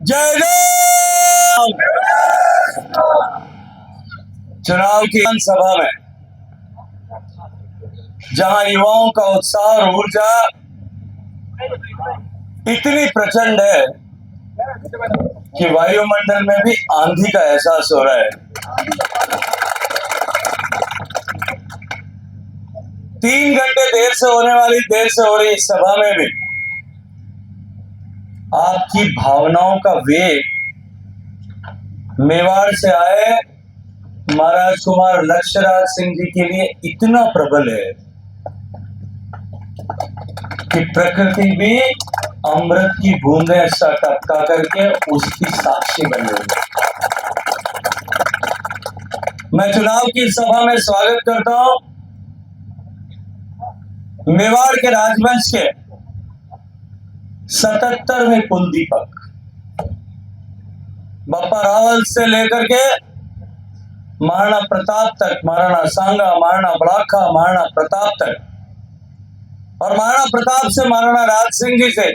जय जय। चुनाव की सभा में जहां युवाओं का उत्साह और ऊर्जा इतनी प्रचंड है कि वायुमंडल में भी आंधी का एहसास हो रहा है। 3 घंटे देर से होने वाली देर से हो रही इस सभा में भी आपकी भावनाओं का वेग मेवाड़ से आए महाराज कुमार लक्ष्यराज सिंह जी के लिए इतना प्रबल है कि प्रकृति भी अमृत की बूंदें सा टपका करके उसकी साक्षी बन गई। मैं चुनाव की सभा में स्वागत करता हूं मेवाड़ के राजवंश के 77वें कुलदीपक बप्पा रावल से लेकर के महाराणा प्रताप तक, महाराणा सांगा, महाराणा बड़ाखा, महाराणा प्रताप तक और महाराणा प्रताप से महाराणा राज सिंह जी से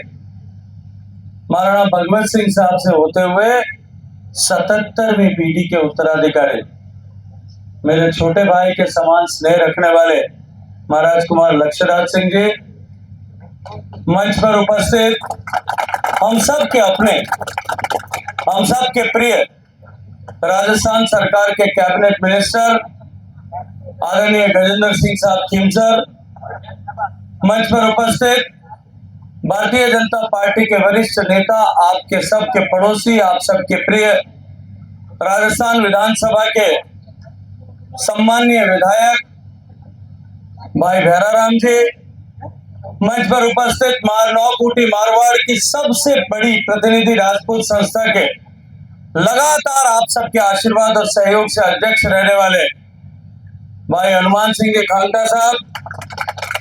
महाराणा भगवत सिंह साहब से होते हुए 77वीं पीढ़ी के उत्तराधिकारी मेरे छोटे भाई के समान स्नेह रखने वाले महाराज कुमार लक्ष्यराज सिंह जी, मंच पर उपस्थित हम सब के अपने, हम सब के प्रिय राजस्थान सरकार के कैबिनेट मिनिस्टर आदरणीय गजेंद्र सिंह साहब खीमसर, मंच पर उपस्थित भारतीय जनता पार्टी के वरिष्ठ नेता, आपके सबके पड़ोसी, आप सबके प्रिय राजस्थान विधानसभा के सम्माननीय विधायक भाई भैराराम जी, मंच पर उपस्थित नौकुटी मारवाड़ की सबसे बड़ी प्रतिनिधि राजपूत संस्था के लगातार आप सबके आशीर्वाद और सहयोग से अध्यक्ष रहने वाले भाई हनुमान सिंह जी खांगटा साहब,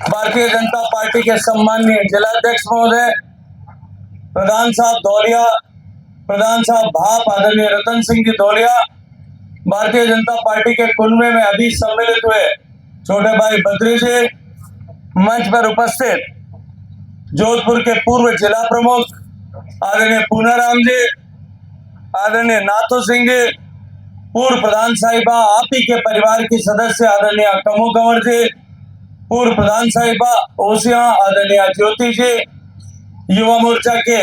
भारतीय जनता पार्टी के सम्माननीय जिलाध्यक्ष महोदय, प्रधान साहब धौलिया, प्रधान साहब भाप आदरणीय रतन सिंह जी धौलिया, भारतीय जनता पार्टी के कुनबे में अभी सम्मिलित हुए छोटे भाई बद्री जी, मंच पर उपस्थित जोधपुर के पूर्व जिला प्रमुख आदरणीय पूनाराम जी, आदरणीय नाथू सिंह जी, पूर्व प्रधान साहिबा आप ही के परिवार की सदस्य आदरणीय कमू कंवर जी, पूर्व प्रधान साहिबा ओसिया आदरणीय ज्योति जी, युवा मोर्चा के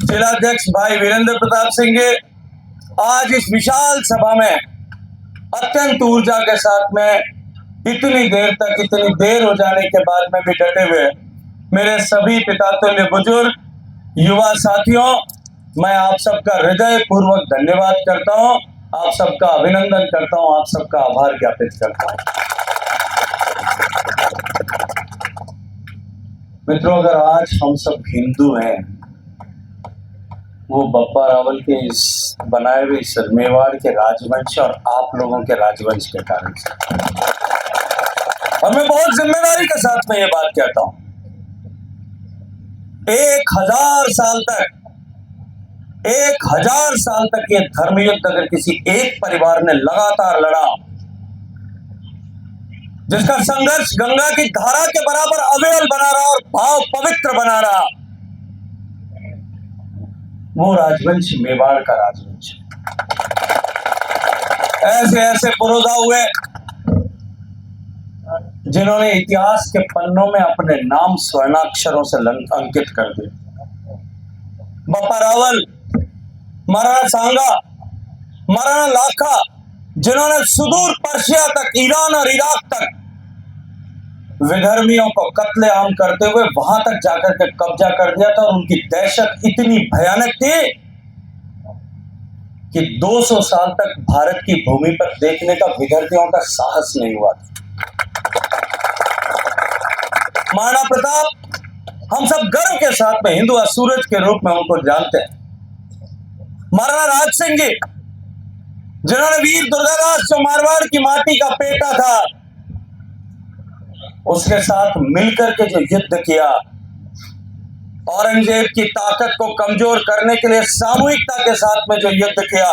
जिलाध्यक्ष भाई वीरेंद्र प्रताप सिंह जी, आज इस विशाल सभा में अत्यंत ऊर्जा के साथ में इतनी देर तक, इतनी देर हो जाने के बाद में भी डटे हुए मेरे सभी पितातुल्य बुजुर्ग युवा साथियों, मैं आप सबका हृदय पूर्वक धन्यवाद करता हूं, आप सबका अभिनंदन करता हूं, आप सबका आभार ज्ञापित करता हूं। मित्रों, अगर आज हम सब हिंदू हैं वो बप्पा रावल के इस बनाए हुए इस मेवाड़ के राजवंश और आप लोगों के राजवंश के कारण से, और मैं बहुत जिम्मेदारी के साथ में ये बात कहता हूं, 1000 साल तक ये धर्म युद्ध अगर किसी एक परिवार ने लगातार लड़ा, जिसका संघर्ष गंगा की धारा के बराबर अविरल बना रहा और भाव पवित्र बना रहा, वो राजवंश मेवाड़ का राजवंश। ऐसे ऐसे पुरोधा हुए जिन्होंने इतिहास के पन्नों में अपने नाम स्वर्णाक्षरों से अंकित कर दिए। बप्पा रावल, महाराणा सांगा, महाराणा लाखा, जिन्होंने सुदूर पर्शिया तक, ईरान और इराक तक विधर्मियों को कत्लेआम करते हुए वहां तक जाकर के कब्जा कर दिया था, और उनकी दहशत इतनी भयानक थी कि 200 साल तक भारत की भूमि पर देखने का विदर्भियों का साहस नहीं हुआ था। महाराणा प्रताप, हम सब गर्व के साथ में हिंदू सूरज के रूप में उनको जानते हैं। महाराणा राज सिंह जी, जिन्होंने वीर दुर्गादास जो मारवाड़ की माटी का पेटा था, उसके साथ मिलकर के जो युद्ध किया, औरंगजेब की ताकत को कमजोर करने के लिए सामूहिकता के साथ में जो युद्ध किया,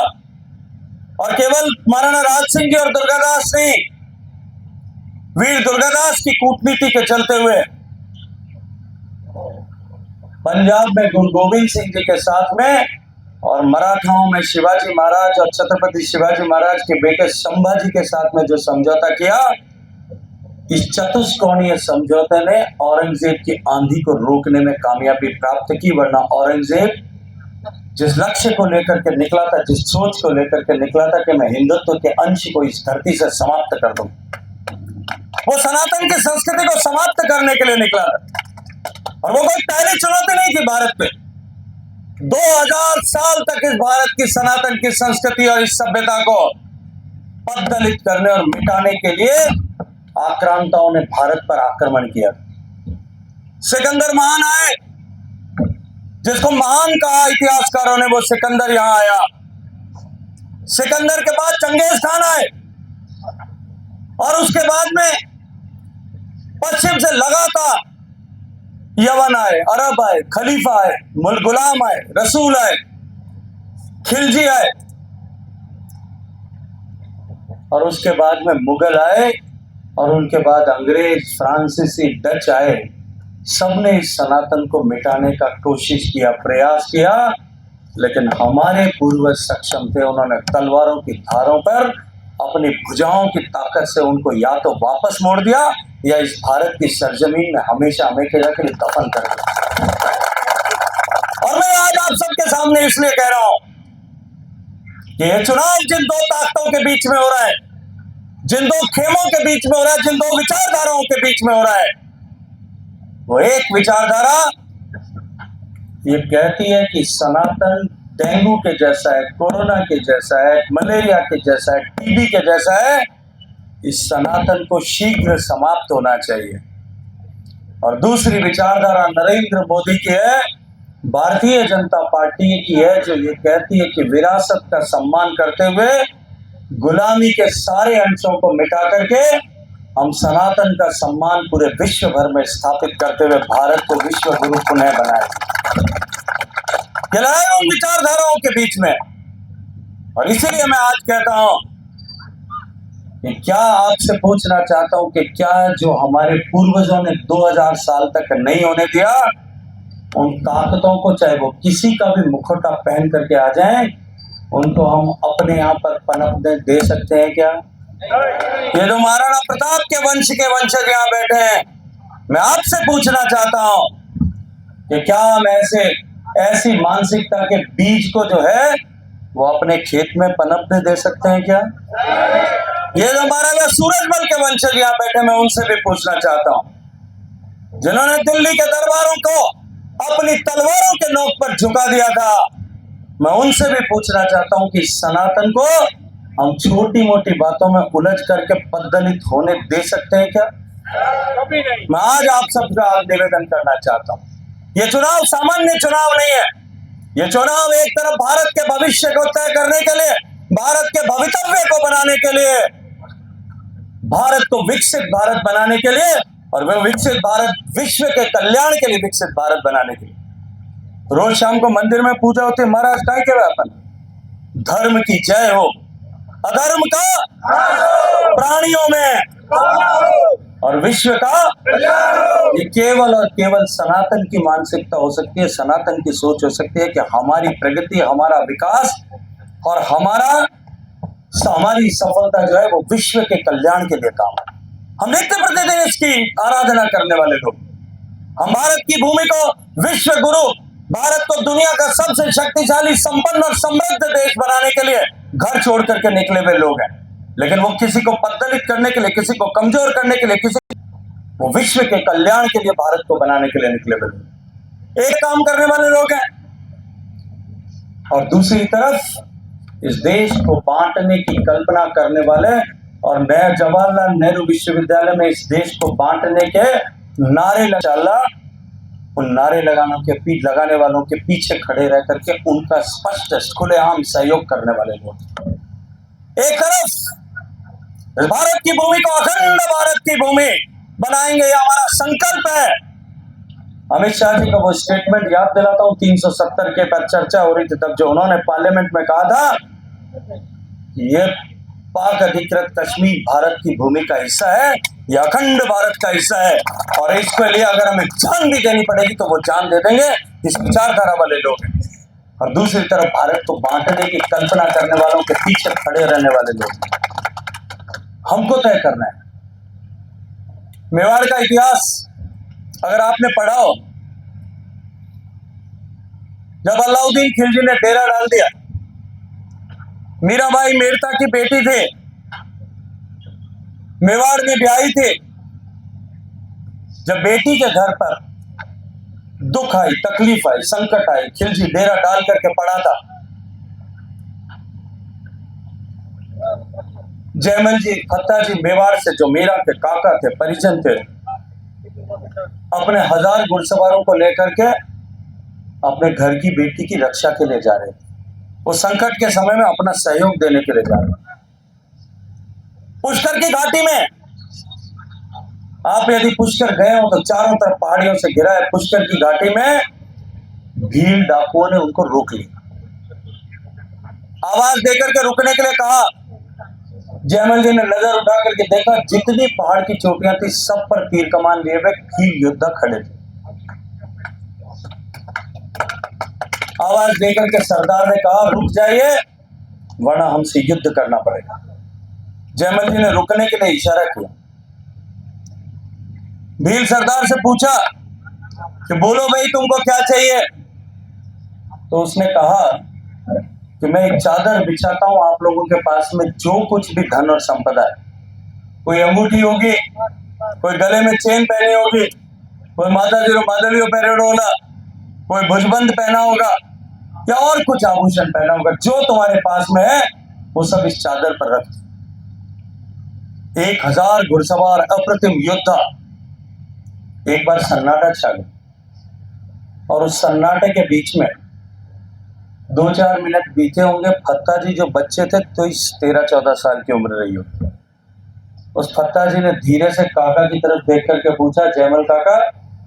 और केवल महाराणा राज सिंह जी और दुर्गादास नहीं, वीर दुर्गादास की कूटनीति के चलते हुए पंजाब में गुरु गोविंद सिंह जी के साथ में और मराठाओं में शिवाजी महाराज और छत्रपति शिवाजी महाराज के बेटे संभाजी के साथ में जो समझौता किया, इस चतुष्कोणीय समझौते ने औरंगजेब की आंधी को रोकने में कामयाबी प्राप्त की। वरना औरंगजेब जिस लक्ष्य को लेकर के निकला था, जिस सोच को लेकर के निकला था कि मैं हिंदुत्व के अंश को इस धरती से समाप्त कर दूं, वो सनातन की संस्कृति को समाप्त करने के लिए निकला था। और वो कोई पहली चुनौती नहीं थी भारत पे। 2000 साल तक इस भारत की सनातन की संस्कृति और इस सभ्यता को पद्दलित करने और मिटाने के लिए आक्रांताओं ने भारत पर आक्रमण किया। सिकंदर महान आए, जिसको महान कहा इतिहासकारों ने, वो सिकंदर यहां आया। सिकंदर के बाद चंगेज खान आए और उसके बाद में पश्चिम से लगातार यवन आए, अरब आए, खलीफा आए, गुलाम आए, रसूल आए, खिलजी आए और उसके बाद में मुगल आए और उनके बाद अंग्रेज, फ्रांसीसी, डच आए। सबने इस सनातन को मिटाने का कोशिश किया, प्रयास किया, लेकिन हमारे पूर्वज सक्षम थे। उन्होंने तलवारों की धारों पर अपनी भुजाओं की ताकत से उनको या तो वापस मोड़ दिया या इस भारत की सरजमीन में हमेशा हमेशा के लिए दफन कर दिया। और मैं आज आप सबके सामने इसलिए कह रहा हूं कि यह चुनाव जिन दो ताकतों के बीच में हो रहा है, जिन दो खेमों के बीच में हो रहा है, जिन दो विचारधाराओं के बीच में हो रहा है, वो एक विचारधारा ये कहती है कि सनातन डेंगू के जैसा है, कोरोना के जैसा है, मलेरिया के जैसा है, टीबी के जैसा है। इस सनातन को शीघ्र समाप्त होना चाहिए। और दूसरी विचारधारा नरेंद्र मोदी की है, भारतीय जनता पार्टी की है, जो ये कहती है कि विरासत का सम्मान करते हुए गुलामी के सारे अंशों को मिटा करके हम सनातन का सम्मान पूरे विश्व भर में स्थापित करते हुए भारत को विश्व गुरु पुनः बनाए। उन विचारधाराओं के बीच में, और इसीलिए मैं आज कहता हूं कि क्या आपसे पूछना चाहता हूं कि क्या जो हमारे पूर्वजों ने 2000 साल तक नहीं होने दिया, उन ताकतों को, चाहे वो किसी का भी मुखौटा पहन करके आ जाएं, उनको हम अपने यहाँ पर पनपने दे सकते हैं क्या? ये जो महाराणा प्रताप के वंशज यहाँ बैठे हैं, मैं आपसे पूछना चाहता हूं कि क्या हम ऐसी मानसिकता के बीज को जो है वो अपने खेत में पनपने दे सकते हैं क्या? ये जो महाराजा सूरजमल के वंशज यहाँ बैठे, मैं उनसे भी पूछना चाहता हूं, जिन्होंने दिल्ली के दरबारों को अपनी तलवारों के नोक पर झुका दिया था, मैं उनसे भी पूछना चाहता हूं कि सनातन को हम छोटी मोटी बातों में उलझ करके पद्दलित होने दे सकते हैं क्या? कभी नहीं। मैं आज आप सबका निवेदन करना चाहता हूं, यह चुनाव सामान्य चुनाव नहीं है। यह चुनाव एक तरफ भारत के भविष्य को तय करने के लिए, भारत के भवितव्य को बनाने के लिए, भारत को विकसित भारत बनाने के लिए, और वह विकसित भारत विश्व के कल्याण के लिए विकसित भारत बनाने के लिए। रोज शाम को मंदिर में पूजा होती है, महाराज काय के अपन धर्म की जय हो, अधर्म का प्राणियों में और विश्व का, ये केवल और केवल सनातन की मानसिकता हो सकती है, सनातन की सोच हो सकती है कि हमारी प्रगति, हमारा विकास और हमारी सफलता जो है वो विश्व के कल्याण के लिए काम है। हम नित्य प्रतिदिन इसकी आराधना करने वाले लोग, हम भारत की भूमि को विश्व गुरु, भारत को दुनिया का सबसे शक्तिशाली, संपन्न और समृद्ध देश बनाने के लिए घर छोड़ करके निकले हुए लोग हैं। लेकिन वो किसी को पद्दलित करने के लिए, किसी को कमजोर करने के लिए, वो विश्व के कल्याण के लिए, भारत को बनाने के लिए निकले हुए लोग, एक काम करने वाले लोग हैं। और दूसरी तरफ इस देश को बांटने की कल्पना करने वाले, और नया जवाहरलाल नेहरू विश्वविद्यालय में इस देश को बांटने के नारे लगा, उन नारे लगाने वालों के पीछे खड़े रह करके उनका स्पष्ट खुलेआम सहयोग करने वाले लोग। एक तरफ भारत की भूमि को अखंड भारत की भूमि बनाएंगे, यह हमारा संकल्प है। अमित शाह जी का वो स्टेटमेंट याद दिलाता हूं, 370 के पर चर्चा हो रही थी तब, जो उन्होंने पार्लियामेंट में कहा था कि ये पाक अधिकृत कश्मीर भारत की भूमि का हिस्सा है, यह अखंड भारत का हिस्सा है, और इसके लिए अगर हमें जान भी देनी पड़ेगी तो वो जान दे देंगे। इस विचारधारा वाले लोग हैं। और दूसरी तरफ भारत को बांटने की कल्पना करने वालों के पीछे खड़े रहने वाले लोग। हमको तय करना है। मेवाड़ का इतिहास अगर आपने पढ़ा हो, जब अलाउद्दीन खिलजी ने डेरा डाल दिया, मीराबाई मेड़ता की बेटी थे, मेवाड़ में ब्याही थे। जब बेटी के घर पर दुख आई, तकलीफ आई, संकट आई, खिलजी डेरा डाल करके पड़ा था। जयमल जी, फत्ता जी मेवाड़ से, जो मीरा के काका थे, परिजन थे, अपने 1000 घुड़सवारों को लेकर के अपने घर की बेटी की रक्षा के लिए जा रहे थे। वो संकट के समय में अपना सहयोग देने के लिए जा रहे थे। पुष्कर की घाटी में आप यदि पुष्कर गए हो तो चारों तरफ पहाड़ियों से घिरा है। पुष्कर की घाटी में भील डाकुओं ने उनको रोक लिया, आवाज देकर के रुकने के लिए कहा। जयमल जी ने नजर उठा करके देखा, जितनी पहाड़ की चोटियां थी सब पर तीर कमान लिए हुए भील योद्धा खड़े थे। आवाज देकर के सरदार ने कहा, रुक जाइए वरना हमसे युद्ध करना पड़ेगा। जयमल जी ने रुकने के लिए इशारा किया। भील सरदार से पूछा कि बोलो भाई, तुमको क्या चाहिए? तो उसने कहा कि मैं एक चादर बिछाता हूं आप लोगों के पास में, जो कुछ भी धन और संपदा है, कोई अंगूठी होगी, कोई गले में चेन पहनी होगी, कोई माताजी मादलियो पहने होगा, कोई भुजबंद पहना होगा या और कुछ आभूषण पहना होगा, जो तुम्हारे पास में है वो सब इस चादर पर रख। 1000 घुड़सवार अप्रतिम योद्धा। एक बार सन्नाटा छा गया और उस सन्नाटे के बीच में 2-4 मिनट बीते होंगे। फत्ता जी जो बच्चे थे तो इस 13-14 साल की उम्र रही हो। उस फत्ता जी ने धीरे से काका की तरफ देख करके पूछा, जयमल काका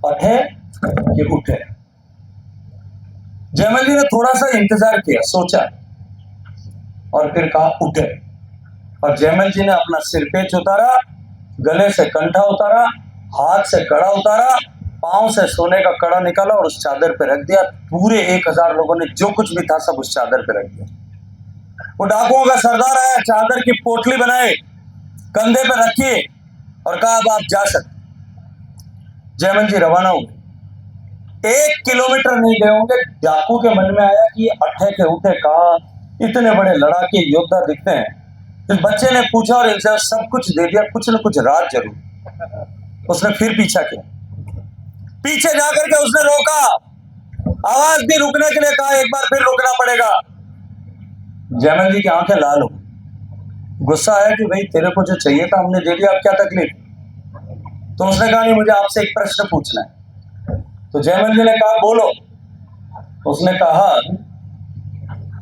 पठे कि उठे? जयमल जी ने थोड़ा सा इंतजार किया, सोचा और फिर कहा उठे। और जयमल जी ने अपना सिरपेच उतारा, गले से कंठा उतारा, हाथ से कड़ा उतारा, पांव से सोने का कड़ा निकाला और उस चादर पे रख दिया। पूरे 1000 लोगों ने जो कुछ भी था सब उस चादर पे रख दिया। वो डाकुओं का सरदार आया, चादर की पोटली बनाई, कंधे पे रखी और कहा अब आप जा सकते। जयमल जी रवाना हो गए। 1 किलोमीटर नहीं गए होंगे, डाकू के मन में आया कि अठे के उठे कहा, इतने बड़े लड़ाके योद्धा दिखते हैं। इस बच्चे ने पूछा और इनसे सब कुछ दे दिया, कुछ न कुछ राज जरूर। उसने फिर पीछा किया, पीछे जाकर के उसने रोका, आवाज दी, रुकने के लिए कहा, एक बार फिर रुकना पड़ेगा। जयमल जी की आंखें लाल हो, गुस्सा आया कि भाई तेरे को जो चाहिए था हमने दे दिया, अब क्या तकलीफ? तो उसने कहा नहीं, मुझे आपसे एक प्रश्न पूछना है। तो जयमल जी ने कहा बोलो। उसने कहा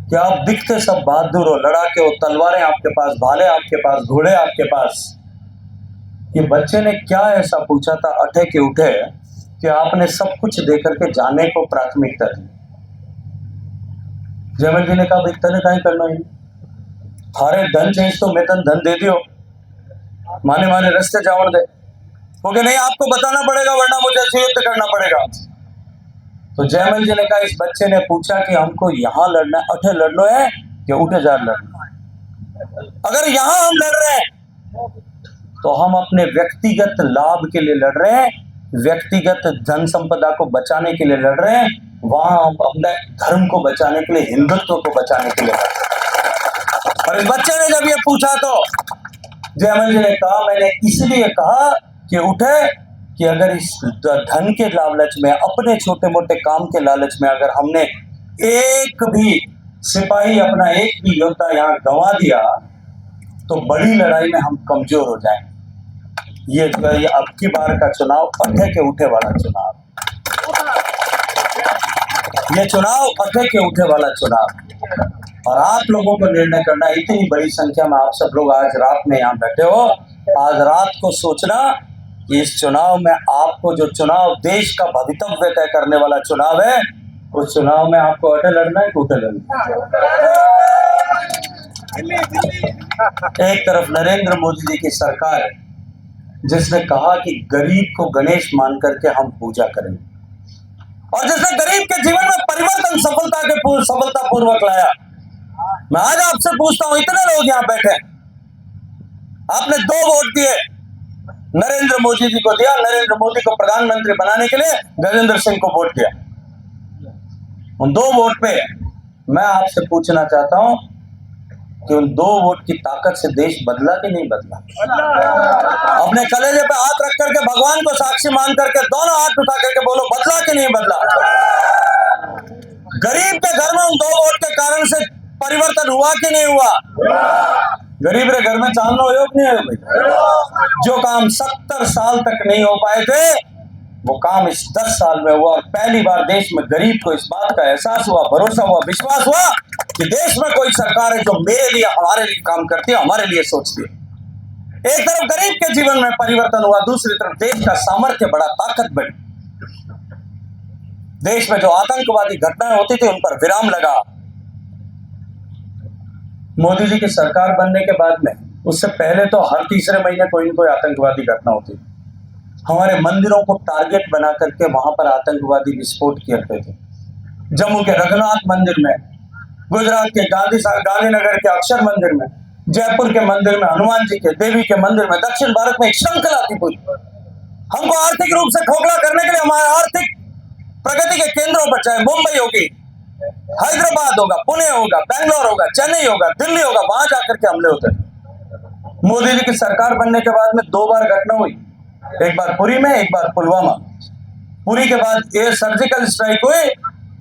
कि आप दिखते सब बहादुर हो, लड़ाके हो, तलवारें आपके पास, भाले आपके पास, घोड़े आपके पास, ये बच्चे ने क्या ऐसा पूछा था अठे के उठे कि आपने सब कुछ देकर के जाने को प्राथमिकता दी? जयमल जी ने कहा भाई तने कहीं करना है, थारे धन चाहिए तो मैं तन धन दे दियो, माने माने रास्ते जावड़ दे। क्योंकि नहीं, आपको बताना पड़ेगा वरना मुझे युद्ध करना पड़ेगा। तो जयमल जी ने कहा, इस बच्चे ने पूछा कि हमको यहाँ लड़ना है, अठे लड़ना है कि उठे जार लड़ना है? अगर यहाँ हम लड़ रहे हैं तो हम अपने व्यक्तिगत लाभ के लिए लड़ रहे हैं, व्यक्तिगत धन संपदा को बचाने के लिए लड़ रहे हैं, वहां हम अपने धर्म को बचाने के लिए, हिंदुत्व को बचाने के लिए लड़ रहे हैं। और इस बच्चे ने जब ये पूछा तो जयमल जी ने कहा, मैंने इसलिए कहा कि उठे कि अगर इस धन के लालच में, अपने छोटे मोटे काम के लालच में अगर हमने एक भी सिपाही, अपना एक भी योद्धा यहाँ गंवा दिया तो बड़ी लड़ाई में हम कमजोर हो जाएंगे। ये अब की बार का चुनाव अठे के उठे वाला चुनाव, ये चुनाव अठे के उठे वाला चुनाव। और आप लोगों को निर्णय करना, इतनी बड़ी संख्या में आप सब लोग आज रात में यहाँ बैठे हो, आज रात को सोचना कि इस चुनाव में आपको, जो चुनाव देश का भवितव्य तय करने वाला चुनाव है, उस चुनाव में आपको अठे लड़ना है कि उठे लड़ना है। एक तरफ नरेंद्र मोदी जी की सरकार है जिसने कहा कि गरीब को गणेश मान करके हम पूजा करेंगे, और जिसने गरीब के जीवन में परिवर्तन सफलतापूर्वक लाया। मैं आज आपसे पूछता हूं, इतने लोग यहां बैठे, आपने 2 वोट दिए, नरेंद्र मोदी जी को दिया, नरेंद्र मोदी को प्रधानमंत्री बनाने के लिए गजेंद्र सिंह को वोट दिया। उन 2 वोट पे मैं आपसे पूछना चाहता हूं कि उन 2 वोट की ताकत से देश बदला कि नहीं बदला? अपने कलेजे पे हाथ रख करके भगवान को साक्षी मान करके दोनों हाथ उठा करके बोलो, बदला कि नहीं बदला? गरीब के घर में उन 2 वोट के कारण से परिवर्तन हुआ कि नहीं हुआ? गरीब के घर में चांदना हो कि नहीं भाई? जो काम 70 साल तक नहीं हो पाए थे, वो काम इस 10 साल में हुआ। और पहली बार देश में गरीब को इस बात का एहसास हुआ, भरोसा हुआ, विश्वास हुआ कि देश में कोई सरकार है जो मेरे लिए, हमारे लिए काम करती है, हमारे लिए सोचती है। एक तरफ गरीब के जीवन में परिवर्तन हुआ, दूसरी तरफ देश का सामर्थ्य बड़ा, ताकत बढ़ी। देश में जो आतंकवादी घटनाएं होती थी उन पर विराम लगा। मोदी जी की सरकार बनने के बाद में, उससे पहले तो हर तीसरे महीने कोई न कोई आतंकवादी घटना होती। हमारे मंदिरों को टारगेट बना करके वहां पर आतंकवादी विस्फोट करते थे। जम्मू के रघुनाथ मंदिर में, गुजरात के गांधीनगर के अक्षर मंदिर में, जयपुर के मंदिर में, हनुमान जी के, देवी के मंदिर में, दक्षिण भारत में एक श्रृंखला थी पूरी। हमको आर्थिक रूप से खोखला करने के लिए हमारे आर्थिक प्रगति के केंद्रों पर, चाहे मुंबई होगी, हैदराबाद होगा, पुणे होगा, बेंगलोर होगा, चेन्नई होगा, दिल्ली होगा, वहां जाकर के हमले होते थे। मोदी जी की सरकार बनने के बाद में 2 बार घटना हुई, एक बार पुरी में, एक बार पुलवामा। पुरी के बाद एयर सर्जिकल स्ट्राइक हुई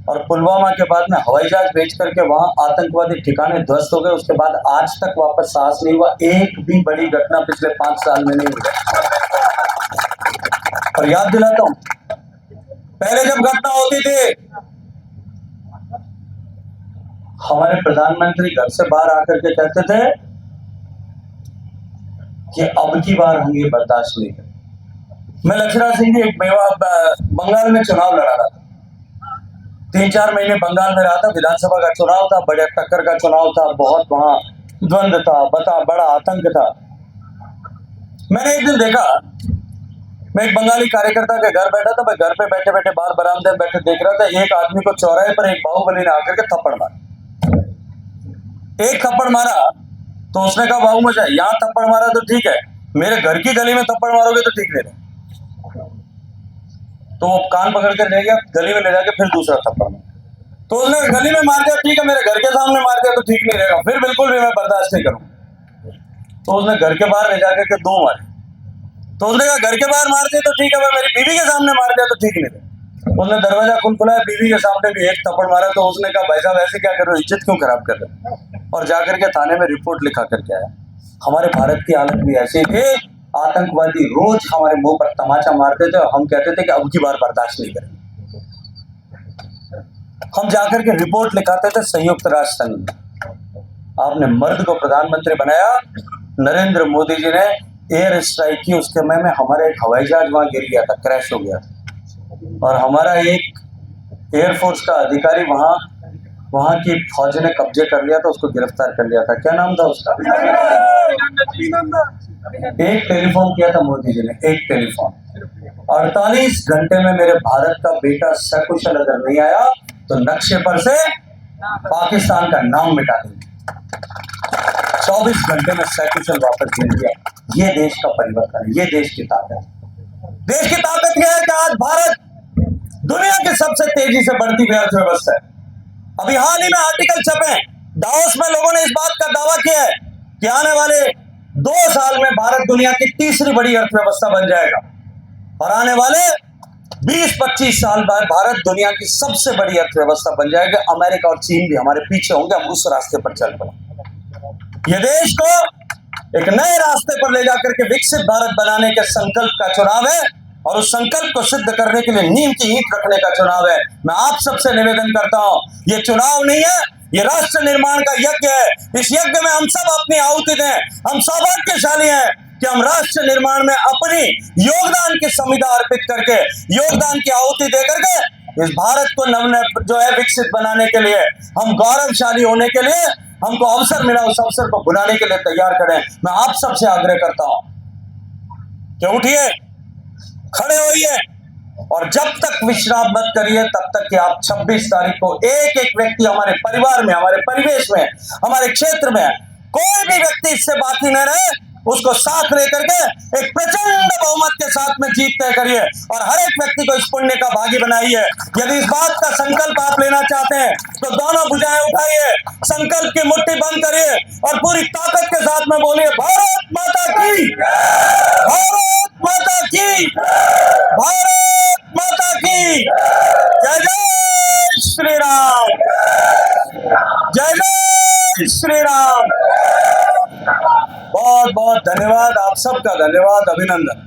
और पुलवामा के बाद में हवाई जहाज भेज करके वहां आतंकवादी ठिकाने ध्वस्त हो गए। उसके बाद आज तक वापस साहस नहीं हुआ, एक भी बड़ी घटना पिछले 5 साल में नहीं हुई। और याद दिलाता हूं, पहले जब घटना होती थी, हमारे प्रधानमंत्री घर से बाहर आकर के कहते थे कि अब की बार हम ये बर्दाश्त नहीं करें। मैं लक्ष्मण सिंह जी बंगाल में चुनाव लड़ा रहा था, 3-4 महीने बंगाल में रहा था। विधानसभा का चुनाव था, बड़े टक्कर का चुनाव था, बहुत वहां द्वंद्व था, बड़ा आतंक था। मैंने एक दिन देखा, मैं एक बंगाली कार्यकर्ता के घर बैठा था। मैं घर पे बैठे बैठे बाहर बरामदे में बैठे देख रहा था, एक आदमी को चौराहे पर एक बाहुबली ने आकर के थप्पड़ मारा। एक थप्पड़ मारा तो उसने कहा, बाबू मुझे यहाँ थप्पड़ मारा तो ठीक है, मेरे घर की गली में थप्पड़ मारोगे तो ठीक नहीं है। तो वो कान पकड़ कर ले गया, गली में ले जाके फिर दूसरा थप्पड़ मारा। तो उसने गली में मार दिया, ठीक है, मेरे घर के सामने मार दिया तो ठीक नहीं रहेगा, फिर बिल्कुल भी मैं बर्दाश्त नहीं करूँ। तो उसने घर के बाहर ले जाकर के 2 मारे। तो उसने कहा, घर के बाहर मार दिया तो ठीक है, मेरी बीवी के सामने मार दिया तो ठीक नहीं रहेगा। उसने दरवाजा खुलाया, बीवी के सामने भी एक थप्पड़ मारा। तो उसने कहा, भाई साहब ऐसे क्या कर रहे हो, इज्जत क्यों खराब कर रहे हो? और जाकर के थाने में रिपोर्ट लिखा करके आया। हमारे भारत की हालत भी ऐसी थी, आतंकवादी रोज हमारे मुंह पर तमाचा मारते थे और हम कहते थे कि अब की बार बर्दाश्त नहीं करेंगे। हम जाकर के रिपोर्ट लिखाते थे संयुक्त राष्ट्र संघ में। आपने मर्द को प्रधानमंत्री बनाया, नरेंद्र मोदी जी ने एयर स्ट्राइक की, उसके में हमारा एक हवाई जहाज वहां गिर गया था, क्रैश हो गया था। और हमारा एक एयरफोर्स का अधिकारी वहां की फौज ने कब्जे कर लिया था, उसको गिरफ्तार कर लिया था। क्या नाम था उसका? एक टेलीफोन किया था मोदी जी ने, एक टेलीफोन। 48 घंटे में मेरे भारत का बेटा सकुशल अगर नहीं आया तो नक्शे पर से पाकिस्तान का नाम मिटा देंगे। 24 घंटे में सकुशल वापस गिर गया। ये देश का परिवर्तन है, ये देश की ताकत। देश की ताकत यह है कि आज भारत दुनिया की सबसे तेजी से बढ़ती हुई अर्थव्यवस्था है। अभी हाल ही में आर्टिकल छपे, दावोस में लोगों ने इस बात का दावा किया है कि आने वाले 2 साल में भारत दुनिया की तीसरी बड़ी अर्थव्यवस्था बन जाएगा और आने वाले 20-25 साल बाद भारत दुनिया की सबसे बड़ी अर्थव्यवस्था बन जाएगा। अमेरिका और चीन भी हमारे पीछे होंगे, हम उस रास्ते पर चल पड़े। ये देश को एक नए रास्ते पर ले जाकर के विकसित भारत बनाने के संकल्प का चुनाव है और उस संकल्प को सिद्ध करने के लिए नींव की ईंट रखने का चुनाव है। मैं आप सबसे निवेदन करता हूं, ये चुनाव नहीं है, ये राष्ट्र निर्माण का यज्ञ है। इस यज्ञ में हम सब अपनी आहुति दें। हम सौभाग्यशाली हैं कि हम राष्ट्र निर्माण में अपनी योगदान की संविदा अर्पित करके, योगदान की आहुति दे करके इस भारत को जो है विकसित बनाने के लिए, हम गौरवशाली होने के लिए हमको अवसर मिला, उस अवसर को बुलाने के लिए तैयार करें। मैं आप सबसे आग्रह करता हूं कि उठिए, खड़े होइए, और जब तक विश्राम मत करिए तब तक कि आप 26 तारीख को एक एक व्यक्ति हमारे परिवार में, हमारे परिवेश में, हमारे क्षेत्र में कोई भी व्यक्ति इससे बाकी न रहे, उसको साथ लेकर के एक प्रचंड बहुमत के साथ में जीत तय करिए और हर एक व्यक्ति को इस पुण्य का भागी बनाइए। यदि इस बात का संकल्प आप लेना चाहते हैं तो दोनों भुजाएं उठाइए, संकल्प की मुट्ठी बंद करिए और पूरी ताकत के साथ में बोलिए, भारत माता की, भारत माता की, भारत माता की। जय जय श्री राम, जय जय श्री राम। बहुत बहुत धन्यवाद, आप सबका धन्यवाद, अभिनंदन।